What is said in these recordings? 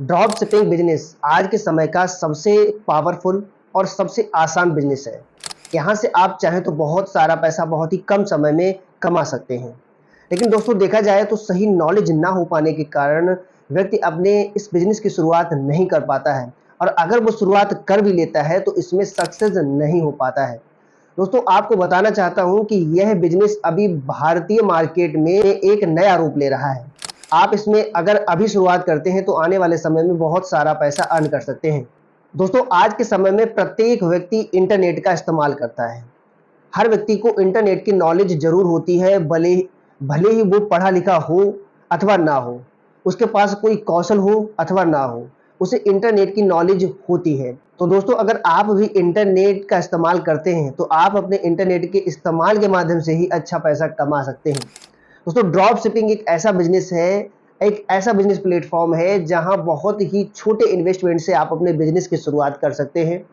Drop shipping business आज के समय का सबसे पावरफुल और सबसे आसान बिजनेस है। यहाँ से आप चाहें तो बहुत सारा पैसा बहुत ही कम समय में कमा सकते हैं। लेकिन दोस्तों देखा जाए तो सही नॉलेज ना हो पाने के कारण व्यक्ति अपने इस बिजनेस की शुरुआत नहीं कर पाता है और अगर वो शुरुआत कर भी लेता है तो इसमें सक्सेस नहीं हो पाता है। दोस्तों आपको बताना चाहता हूँ कि यह बिजनेस अभी भारतीय मार्केट में एक नया रूप ले रहा है। आप इसमें अगर अभी शुरुआत करते हैं तो आने वाले समय में बहुत सारा पैसा अर्न कर सकते हैं। दोस्तों आज के समय में प्रत्येक व्यक्ति इंटरनेट का इस्तेमाल करता है। हर व्यक्ति को इंटरनेट की नॉलेज जरूर होती है, भले भले ही वो पढ़ा लिखा हो अथवा ना हो, उसके पास कोई कौशल हो अथवा ना हो, उसे इंटरनेट की नॉलेज होती है। तो दोस्तों अगर आप भी इंटरनेट का इस्तेमाल करते हैं तो आप अपने इंटरनेट के इस्तेमाल के माध्यम से ही अच्छा पैसा कमा सकते हैं। दोस्तों ड्रॉप शिपिंग एक ऐसा बिजनेस है, एक ऐसा बिजनेस प्लेटफॉर्म है जहां बहुत ही छोटे इन्वेस्टमेंट से आप अपने बिजनेस की शुरुआत कर सकते हैं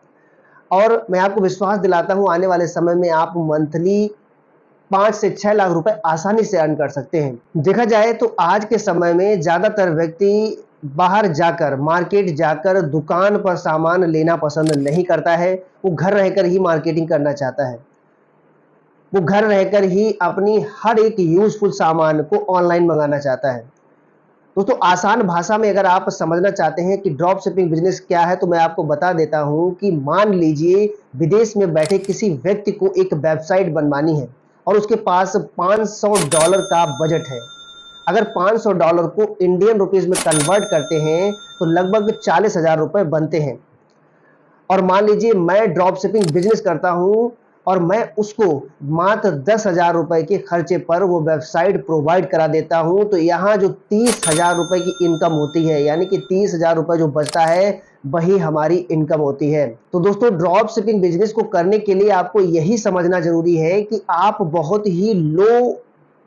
और मैं आपको विश्वास दिलाता हूं आने वाले समय में आप मंथली 5 से 6 लाख रुपए आसानी से अर्न कर सकते हैं। देखा जाए तो आज के समय में ज़्यादातर व्यक्ति बाहर जाकर, मार्केट जाकर दुकान पर सामान लेना पसंद नहीं करता है, वो घर रहकर ही मार्केटिंग करना चाहता है। वो घर रहकर ही अपनी हर एक यूजफुल सामान को ऑनलाइन मंगाना चाहता है। दोस्तों आसान भाषा में अगर आप समझना चाहते हैं कि ड्रॉप शिपिंग बिजनेस क्या है तो मैं आपको बता देता हूं कि मान लीजिए विदेश में बैठे किसी व्यक्ति को एक वेबसाइट बनवानी है और उसके पास $500 का बजट है। अगर $500 को इंडियन रुपीज में कन्वर्ट करते हैं तो लगभग 40,000 रुपए बनते हैं। और मान लीजिए मैं ड्रॉप शिपिंग बिजनेस करता हूं और मैं उसको मात्र 10,000 रुपए के खर्चे पर वो वेबसाइट प्रोवाइड करा देता हूं, तो यहाँ जो 30,000 रुपए की इनकम होती है, यानी कि 30,000 रुपए जो बचता है वही हमारी इनकम होती है। तो दोस्तों ड्रॉप शिपिंग बिजनेस को करने के लिए आपको यही समझना जरूरी है कि आप बहुत ही लो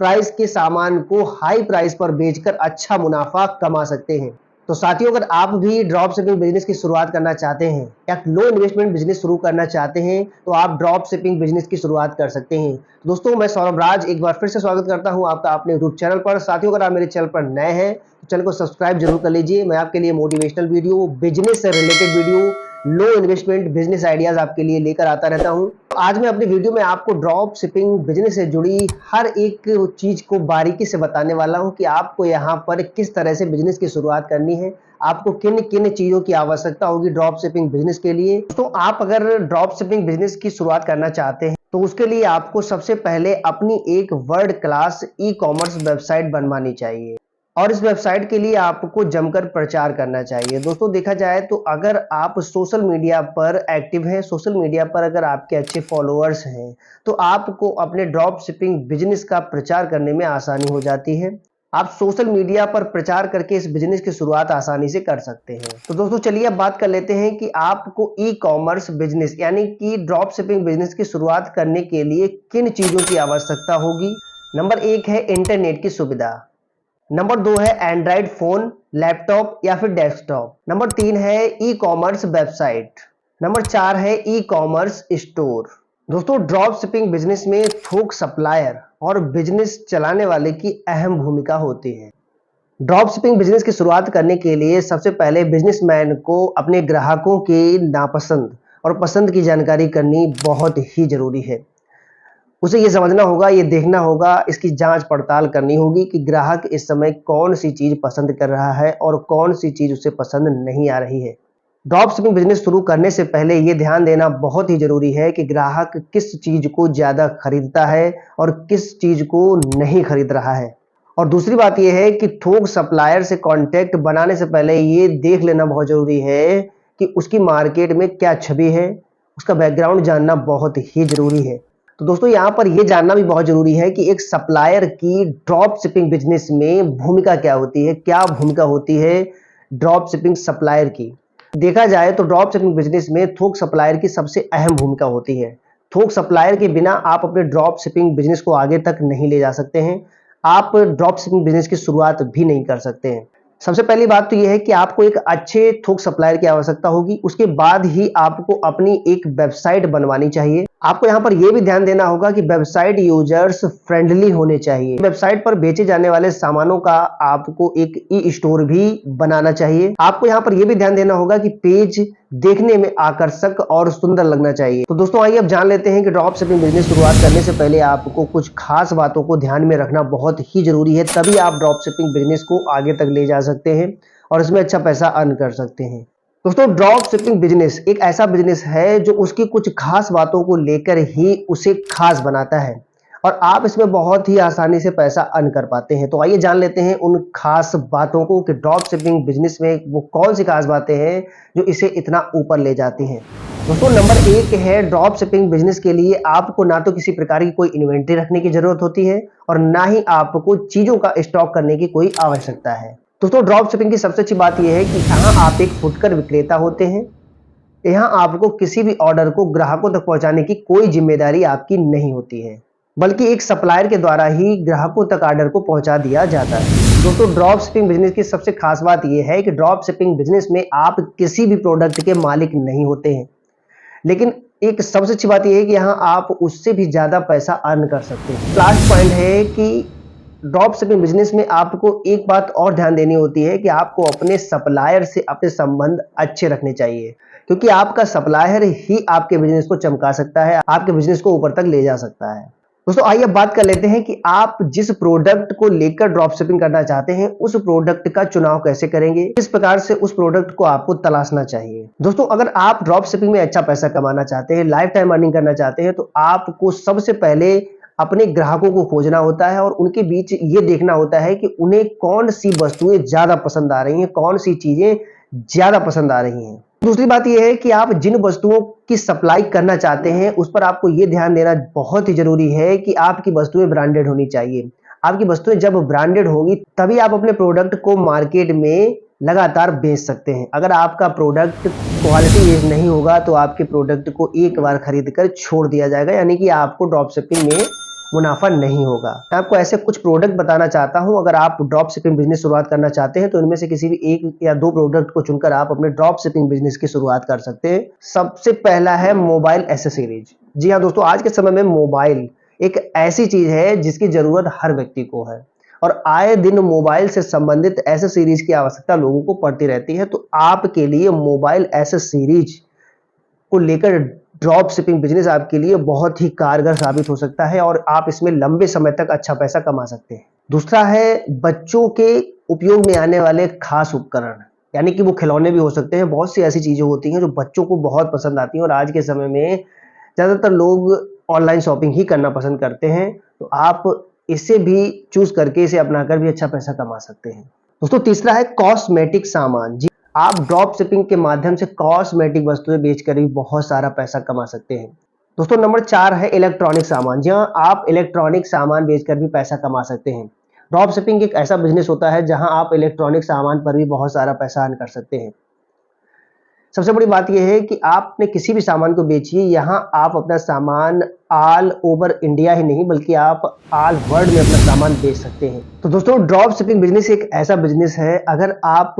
प्राइस के सामान को हाई प्राइस पर बेचकर अच्छा मुनाफा कमा सकते हैं। तो साथियों अगर आप भी ड्रॉप शिपिंग बिजनेस की शुरुआत करना चाहते हैं या लो इन्वेस्टमेंट बिजनेस शुरू करना चाहते हैं तो आप ड्रॉप शिपिंग बिजनेस की शुरुआत कर सकते हैं। तो दोस्तों मैं सौरभ राज एक बार फिर से स्वागत करता हूं आपका अपने यूट्यूब चैनल पर। साथियों अगर आप मेरे चैनल पर नए हैं तो चैनल को सब्सक्राइब जरूर कर लीजिए। मैं आपके लिए मोटिवेशनल वीडियो, बिजनेस से रिलेटेड वीडियो, लो इन्वेस्टमेंट बिजनेस आइडियाज आपके लिए लेकर आता रहता हूं। आज मैं अपनी वीडियो में आपको ड्रॉप शिपिंग बिजनेस से जुड़ी हर एक चीज को बारीकी से बताने वाला हूं कि आपको यहां पर किस तरह से बिजनेस की शुरुआत करनी है, आपको किन किन चीजों की आवश्यकता होगी ड्रॉप शिपिंग बिजनेस के लिए। तो आप अगर ड्रॉप शिपिंग बिजनेस की शुरुआत करना चाहते हैं तो उसके लिए आपको सबसे पहले अपनी एक world class e commerce website बनवानी चाहिए और इस वेबसाइट के लिए आपको जमकर प्रचार करना चाहिए। दोस्तों देखा जाए तो अगर आप सोशल मीडिया पर एक्टिव हैं, सोशल मीडिया पर अगर आपके अच्छे फॉलोअर्स हैं तो आपको अपने ड्रॉप शिपिंग बिजनेस का प्रचार करने में आसानी हो जाती है। आप सोशल मीडिया पर प्रचार करके इस बिजनेस की शुरुआत आसानी से कर सकते हैं। तो दोस्तों चलिए अब बात कर लेते हैं कि आपको ई कॉमर्स बिजनेस यानी कि ड्रॉप शिपिंग बिजनेस की शुरुआत करने के लिए किन चीजों की आवश्यकता होगी। नंबर 1 है इंटरनेट की सुविधा। नंबर 2 है एंड्रॉइड फोन, लैपटॉप या फिर डेस्कटॉप। नंबर 3 है ई कॉमर्स वेबसाइट। नंबर 4 है ई कॉमर्स स्टोर। दोस्तों ड्रॉप शिपिंग बिजनेस में थोक सप्लायर और बिजनेस चलाने वाले की अहम भूमिका होती है। ड्रॉप शिपिंग बिजनेस की शुरुआत करने के लिए सबसे पहले बिजनेसमैन को अपने ग्राहकों के नापसंद और पसंद की जानकारी करनी बहुत ही जरूरी है। उसे ये समझना होगा, ये देखना होगा, इसकी जांच पड़ताल करनी होगी कि ग्राहक इस समय कौन सी चीज पसंद कर रहा है और कौन सी चीज उसे पसंद नहीं आ रही है। ड्रॉप शिपिंग बिजनेस शुरू करने से पहले ये ध्यान देना बहुत ही जरूरी है कि ग्राहक किस चीज को ज्यादा खरीदता है और किस चीज को नहीं खरीद रहा है। और दूसरी बात यह है कि थोक सप्लायर से कांटेक्ट बनाने से पहले ये देख लेना बहुत जरूरी है कि उसकी मार्केट में क्या छवि है, उसका बैकग्राउंड जानना बहुत ही जरूरी है। तो दोस्तों यहाँ पर यह जानना भी बहुत जरूरी है कि एक सप्लायर की ड्रॉप शिपिंग बिजनेस में भूमिका क्या होती है, क्या भूमिका होती है ड्रॉप शिपिंग सप्लायर की। देखा जाए तो ड्रॉप शिपिंग बिजनेस में थोक सप्लायर की सबसे अहम भूमिका होती है। थोक सप्लायर के बिना आप अपने ड्रॉप शिपिंग बिजनेस को आगे तक नहीं ले जा सकते हैं, आप ड्रॉप शिपिंग बिजनेस की शुरुआत भी नहीं कर सकते हैं। सबसे पहली बात तो यह है कि आपको एक अच्छे थोक सप्लायर की आवश्यकता होगी, उसके बाद ही आपको अपनी एक वेबसाइट बनवानी चाहिए। आपको यहाँ पर यह भी ध्यान देना होगा कि वेबसाइट यूजर्स फ्रेंडली होने चाहिए। वेबसाइट पर बेचे जाने वाले सामानों का आपको एक ई स्टोर भी बनाना चाहिए। आपको यहाँ पर यह भी ध्यान देना होगा कि पेज देखने में आकर्षक और सुंदर लगना चाहिए। तो दोस्तों आइए अब जान लेते हैं कि ड्रॉप शिपिंग बिजनेस शुरुआत करने से पहले आपको कुछ खास बातों को ध्यान में रखना बहुत ही जरूरी है, तभी आप ड्रॉप शिपिंग बिजनेस को आगे तक ले जा सकते हैं और इसमें अच्छा पैसा अर्न कर सकते हैं। दोस्तों ड्रॉप शिपिंग बिजनेस एक ऐसा बिजनेस है जो उसकी कुछ खास बातों को लेकर ही उसे खास बनाता है और आप इसमें बहुत ही आसानी से पैसा अर्न कर पाते हैं। तो आइए जान लेते हैं उन खास बातों को कि ड्रॉप शिपिंग बिजनेस में वो कौन सी खास बातें हैं जो इसे इतना ऊपर ले जाती हैं। दोस्तों नंबर 1 है, ड्रॉप शिपिंग बिजनेस के लिए आपको ना तो किसी प्रकार की कोई इन्वेंट्री रखने की जरूरत होती है और ना ही आपको चीजों का स्टॉक करने की कोई आवश्यकता है। दोस्तों ड्रॉप शिपिंग की सबसे अच्छी बात यह है कि यहाँ आप एक फुटकर विक्रेता होते हैं। यहाँ आपको किसी भी ऑर्डर को ग्राहकों तक पहुंचाने की कोई जिम्मेदारी आपकी नहीं होती है, बल्कि एक सप्लायर के द्वारा ही ग्राहकों तक ऑर्डर को पहुंचा दिया जाता है। दोस्तों ड्रॉप शिपिंग बिजनेस की सबसे खास बात यह है कि ड्रॉप शिपिंग बिजनेस में आप किसी भी प्रोडक्ट के मालिक नहीं होते हैं, लेकिन एक सबसे अच्छी बात यह है कि यहाँ आप उससे भी ज्यादा पैसा अर्न कर सकते हैं। लास्ट पॉइंट है कि ड्रॉप शिपिंग बिजनेस में आपको एक बात और ध्यान देनी होती है कि आपको अपने सप्लायर से अपने संबंध अच्छे रखने चाहिए, क्योंकि आपका सप्लायर ही आपके बिजनेस को चमका सकता है, आपके बिजनेस को ऊपर तक ले जा सकता है। दोस्तों आइए बात कर लेते हैं कि आप जिस प्रोडक्ट को लेकर ड्रॉप शिपिंग करना चाहते हैं उस प्रोडक्ट का चुनाव कैसे करेंगे, किस प्रकार से उस प्रोडक्ट को आपको तलाशना चाहिए। दोस्तों अगर आप ड्रॉप शिपिंग में अच्छा पैसा कमाना चाहते हैं, लाइफ टाइम अर्निंग करना चाहते हैं, तो आपको सबसे पहले अपने ग्राहकों को खोजना होता है और उनके बीच ये देखना होता है कि उन्हें कौन सी वस्तुएं ज्यादा पसंद आ रही हैं, कौन सी चीजें ज्यादा पसंद आ रही हैं। दूसरी बात यह है कि आप जिन वस्तुओं की सप्लाई करना चाहते हैं उस पर आपको यह ध्यान देना बहुत ही जरूरी है कि आपकी वस्तुएं ब्रांडेड होनी चाहिए। आपकी वस्तुएं जब ब्रांडेड होगी तभी आप अपने प्रोडक्ट को मार्केट में लगातार बेच सकते हैं। अगर आपका प्रोडक्ट क्वालिटी बेस्ड नहीं होगा तो आपके प्रोडक्ट को एक बार खरीद कर छोड़ दिया जाएगा, यानी कि आपको ड्रॉप शिपिंग में मुनाफा नहीं होगा। मैं आपको ऐसे कुछ प्रोडक्ट बताना चाहता हूं। अगर आप ड्रॉप शिपिंग बिजनेस शुरुआत करना चाहते हैं तो इनमें से किसी भी एक या दो प्रोडक्ट को चुनकर आप अपने ड्रॉप शिपिंग बिजनेस की शुरुआत कर सकते हैं। सबसे पहला है मोबाइल एसेसरीज। जी हाँ दोस्तों, आज के समय में मोबाइल एक ऐसी चीज है जिसकी जरूरत हर व्यक्ति को है और आए दिन मोबाइल से संबंधित एसेसरीज की आवश्यकता लोगों को पड़ती रहती है। तो आपके लिए मोबाइल एसेसरीज को लेकर ड्रॉप शिपिंग बिजनेस आपके लिए बहुत ही कारगर साबित हो सकता है और आप इसमें लंबे समय तक अच्छा पैसा कमा सकते हैं। दूसरा है बच्चों के उपयोग में आने वाले खास उपकरण, यानी कि वो खिलौने भी हो सकते हैं। बहुत सी ऐसी चीजें होती हैं जो बच्चों को बहुत पसंद आती हैं और आज के समय में ज्यादातर लोग ऑनलाइन शॉपिंग ही करना पसंद करते हैं। तो आप इसे भी चूज करके इसे अपनाकर भी अच्छा पैसा कमा सकते हैं। दोस्तों तीसरा है कॉस्मेटिक सामान। जी, आप ड्रॉप शिपिंग के माध्यम से कॉस्मेटिक वस्तुएं बेचकर भी बहुत सारा पैसा कमा सकते हैं। दोस्तों नंबर 4 है इलेक्ट्रॉनिक सामान। जी हाँ, आप इलेक्ट्रॉनिक सामान बेचकर भी पैसा कमा सकते हैं। ड्रॉप शिपिंग एक ऐसा बिजनेस होता है जहां आप इलेक्ट्रॉनिक सामान पर भी बहुत सारा पैसा अर्न कर सकते हैं। सबसे बड़ी बात यह है कि आपने किसी भी सामान को बेचिए, यहाँ आप अपना सामान ऑल ओवर इंडिया ही नहीं बल्कि आप ऑल वर्ल्ड में अपना सामान बेच सकते हैं। तो दोस्तों ड्रॉप शिपिंग बिजनेस एक ऐसा बिजनेस है, अगर आप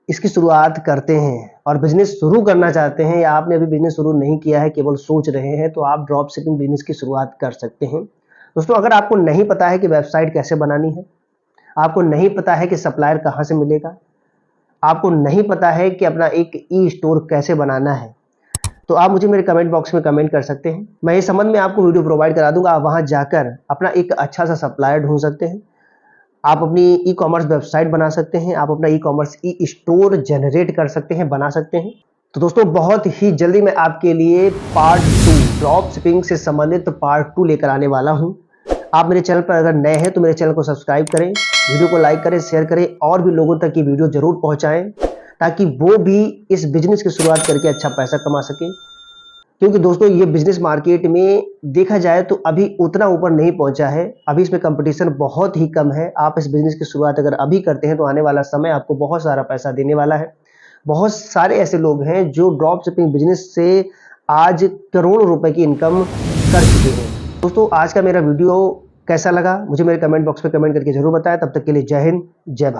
इसकी शुरुआत करते हैं और बिजनेस शुरू करना चाहते हैं या आपने अभी बिजनेस शुरू नहीं किया है, केवल सोच रहे हैं, तो आप ड्रॉप शिपिंग बिजनेस की शुरुआत कर सकते हैं। दोस्तों अगर आपको नहीं पता है कि वेबसाइट कैसे बनानी है, आपको नहीं पता है कि सप्लायर कहाँ से मिलेगा, आपको नहीं पता है कि अपना एक ई स्टोर कैसे बनाना है, तो आप मुझे मेरे कमेंट बॉक्स में कमेंट कर सकते हैं। मैं इस संबंध में आपको वीडियो प्रोवाइड करा दूंगा। आप वहां जाकर अपना एक अच्छा सा सप्लायर ढूंढ सकते हैं, आप अपनी ई कॉमर्स वेबसाइट बना सकते हैं, आप अपना e commerce e store generate कर सकते हैं, बना सकते हैं। तो दोस्तों बहुत ही जल्दी मैं आपके लिए पार्ट 2 ड्रॉप शिपिंग से संबंधित पार्ट 2 लेकर आने वाला हूं। आप मेरे चैनल पर अगर नए हैं तो मेरे चैनल को सब्सक्राइब करें, वीडियो को लाइक करें, शेयर करें और भी लोगों तक ये वीडियो जरूर पहुंचाएं ताकि वो भी इस बिजनेस की शुरुआत करके अच्छा पैसा कमा सके। क्योंकि दोस्तों ये बिजनेस मार्केट में देखा जाए तो अभी उतना ऊपर नहीं पहुंचा है, अभी इसमें कंपटीशन बहुत ही कम है। आप इस बिजनेस की शुरुआत अगर अभी करते हैं तो आने वाला समय आपको बहुत सारा पैसा देने वाला है। बहुत सारे ऐसे लोग हैं जो ड्रॉप शिपिंग बिजनेस से आज करोड़ों रुपए की इनकम कर चुके हैं। दोस्तों आज का मेरा वीडियो कैसा लगा मुझे मेरे कमेंट बॉक्स में कमेंट करके जरूर बताएं। तब तक के लिए जय हिंद, जय भारत।